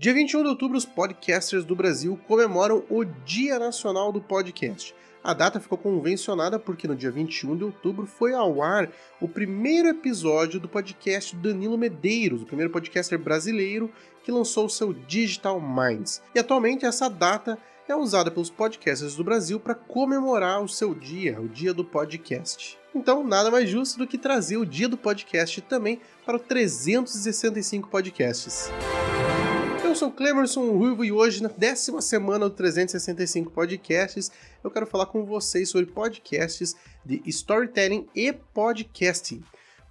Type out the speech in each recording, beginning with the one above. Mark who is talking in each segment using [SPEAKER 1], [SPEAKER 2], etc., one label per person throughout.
[SPEAKER 1] Dia 21 de outubro, os podcasters do Brasil comemoram o Dia Nacional do Podcast. A data ficou convencionada porque no dia 21 de outubro foi ao ar o primeiro episódio do podcast do Danilo Medeiros, o primeiro podcaster brasileiro que lançou o seu Digital Minds. E atualmente essa data é usada pelos podcasters do Brasil para comemorar o seu dia, o Dia do Podcast. Então, nada mais justo do que trazer o Dia do Podcast também para o 365 Podcasts. Eu sou o Clemerson Ruivo e hoje, na 10ª semana do 365 Podcasts, eu quero falar com vocês sobre podcasts de storytelling e podcasting.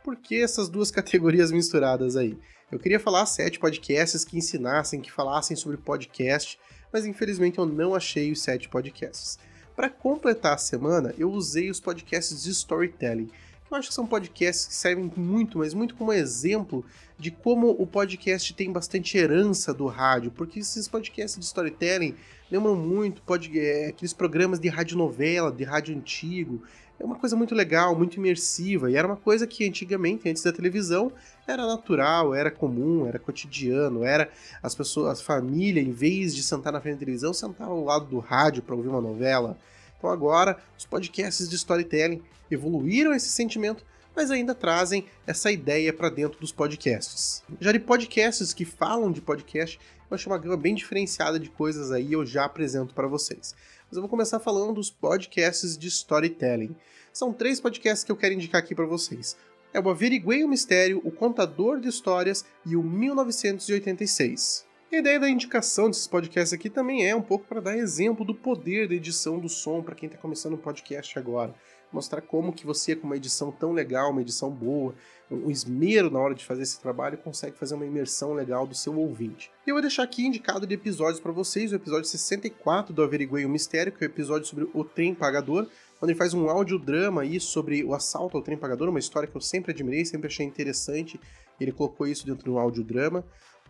[SPEAKER 1] Por que essas duas categorias misturadas aí? Eu queria falar 7 podcasts que ensinassem, que falassem sobre podcast, mas infelizmente eu não achei os 7 podcasts. Para completar a semana, eu usei os podcasts de storytelling. Eu acho que são podcasts que servem muito, mas muito como exemplo de como o podcast tem bastante herança do rádio, porque esses podcasts de storytelling lembram muito aqueles programas de radionovela, de rádio antigo. É uma coisa muito legal, muito imersiva, e era uma coisa que antigamente, antes da televisão, era natural, era comum, era cotidiano, era as pessoas, a família, em vez de sentar na frente da televisão, sentava ao lado do rádio para ouvir uma novela. Então agora, os podcasts de storytelling evoluíram esse sentimento, mas ainda trazem essa ideia para dentro dos podcasts. Já de podcasts que falam de podcast, eu achei uma gama bem diferenciada de coisas aí, eu já apresento para vocês. Mas eu vou começar falando dos podcasts de storytelling. São 3 podcasts que eu quero indicar aqui para vocês. É o Averiguei o Mistério, o Contador de Histórias e o 1986. A ideia da indicação desses podcasts aqui também é um pouco para dar exemplo do poder da edição do som para quem está começando um podcast agora. Mostrar como que você, com uma edição tão legal, uma edição boa, um esmero na hora de fazer esse trabalho, consegue fazer uma imersão legal do seu ouvinte. E eu vou deixar aqui indicado de episódios para vocês, o episódio 64 do Averiguei o Mistério, que é o episódio sobre o trem pagador, onde ele faz um audiodrama aí sobre o assalto ao trem pagador, uma história que eu sempre admirei, sempre achei interessante, ele colocou isso dentro de um audiodrama.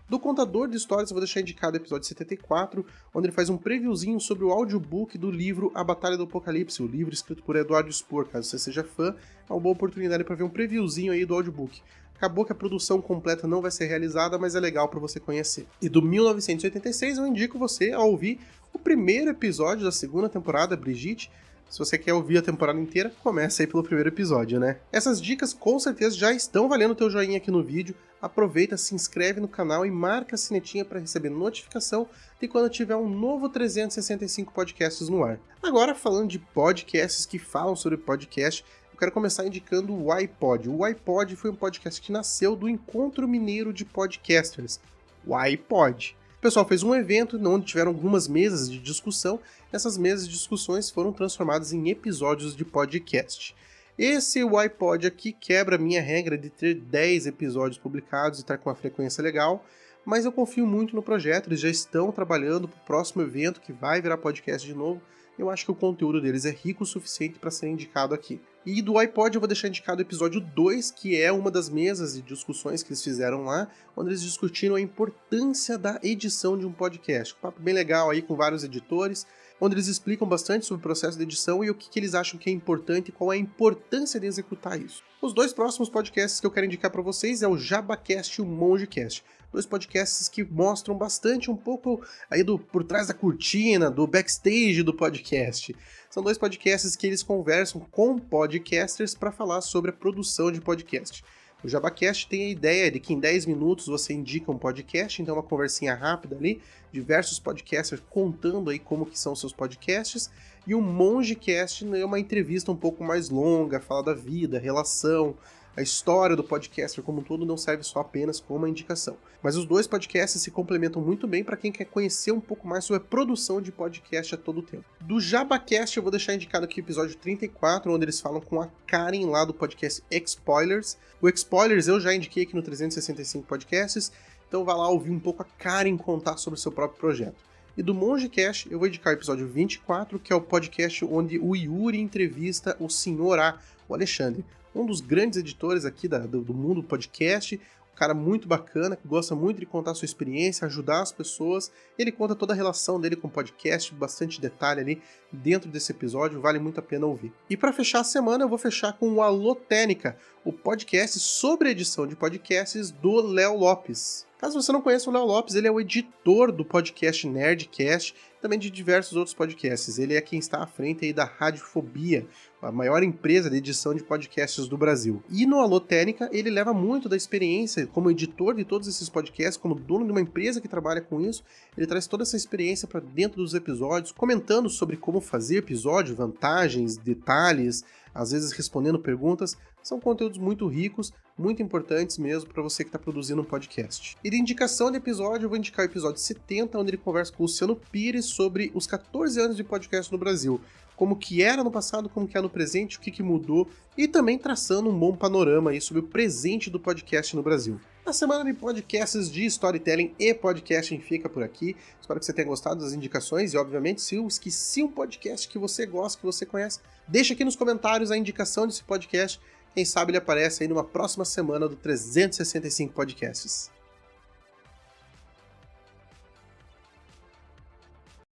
[SPEAKER 1] Do Contador de Histórias, eu vou deixar indicado o episódio 74, onde ele faz um previewzinho sobre o audiobook do livro A Batalha do Apocalipse, o livro escrito por Eduardo Spohr. Caso você seja fã, é uma boa oportunidade para ver um previewzinho aí do audiobook. Acabou que a produção completa não vai ser realizada, mas é legal para você conhecer. E do 1986, eu indico você a ouvir o primeiro episódio da 2ª temporada, Brigitte. Se você quer ouvir a temporada inteira, começa aí pelo primeiro episódio, né? Essas dicas com certeza já estão valendo o teu joinha aqui no vídeo. Aproveita, se inscreve no canal e marca a sinetinha para receber notificação de quando tiver um novo 365 podcasts no ar. Agora, falando de podcasts que falam sobre podcast, eu quero começar indicando o iPod. O iPod foi um podcast que nasceu do Encontro Mineiro de Podcasters, o iPod. O pessoal fez um evento onde tiveram algumas mesas de discussão. Essas mesas de discussões foram transformadas em episódios de podcast. Esse iPod aqui quebra a minha regra de ter 10 episódios publicados e estar com uma frequência legal, mas eu confio muito no projeto, eles já estão trabalhando para o próximo evento que vai virar podcast de novo. Eu acho que o conteúdo deles é rico o suficiente para ser indicado aqui. E do iPod eu vou deixar indicado o episódio 2, que é uma das mesas de discussões que eles fizeram lá, onde eles discutiram a importância da edição de um podcast. Um papo bem legal aí com vários editores, onde eles explicam bastante sobre o processo de edição e o que eles acham que é importante e qual é a importância de executar isso. Os 2 próximos podcasts que eu quero indicar para vocês é o JabaCast e o MongeCast. 2 podcasts que mostram bastante um pouco aí por trás da cortina, do backstage do podcast. São 2 podcasts que eles conversam com podcasters para falar sobre a produção de podcast. O JabaCast tem a ideia de que em 10 minutos você indica um podcast, então uma conversinha rápida ali, diversos podcasters contando aí como que são seus podcasts, e o MongeCast é uma entrevista um pouco mais longa, fala da vida, relação, a história do podcaster como um todo, não serve só apenas como uma indicação. Mas os 2 podcasts se complementam muito bem para quem quer conhecer um pouco mais sobre a produção de podcast a todo tempo. Do JabaCast eu vou deixar indicado aqui o episódio 34, onde eles falam com a Karen lá do podcast X-Spoilers. O X-Spoilers eu já indiquei aqui no 365 Podcasts, então vá lá ouvir um pouco a Karen contar sobre o seu próprio projeto. E do MongeCast eu vou indicar o episódio 24, que é o podcast onde o Yuri entrevista o Sr. A, o Alexandre, um dos grandes editores aqui do mundo podcast, cara muito bacana, que gosta muito de contar sua experiência, ajudar as pessoas. Ele conta toda a relação dele com o podcast, bastante detalhe ali dentro desse episódio, vale muito a pena ouvir. E para fechar a semana, eu vou fechar com o Alô Técnica, o podcast sobre edição de podcasts do Léo Lopes. Caso você não conheça o Léo Lopes, ele é o editor do podcast Nerdcast, também de diversos outros podcasts. Ele é quem está à frente aí da Radiofobia, a maior empresa de edição de podcasts do Brasil. E no Alô Técnica, ele leva muito da experiência como editor de todos esses podcasts, como dono de uma empresa que trabalha com isso. Ele traz toda essa experiência para dentro dos episódios, comentando sobre como fazer episódio, vantagens, detalhes, às vezes respondendo perguntas. São conteúdos muito ricos, muito importantes mesmo para você que está produzindo um podcast. E de indicação de episódio, eu vou indicar o episódio 70, onde ele conversa com o Luciano Pires sobre os 14 anos de podcast no Brasil. Como que era no passado, como que é no presente, o que mudou, e também traçando um bom panorama aí sobre o presente do podcast no Brasil. A semana de podcasts de storytelling e podcasting fica por aqui. Espero que você tenha gostado das indicações e, obviamente, se eu esqueci um podcast que você gosta, que você conhece, deixa aqui nos comentários a indicação desse podcast. Quem sabe ele aparece aí numa próxima semana do 365 Podcasts.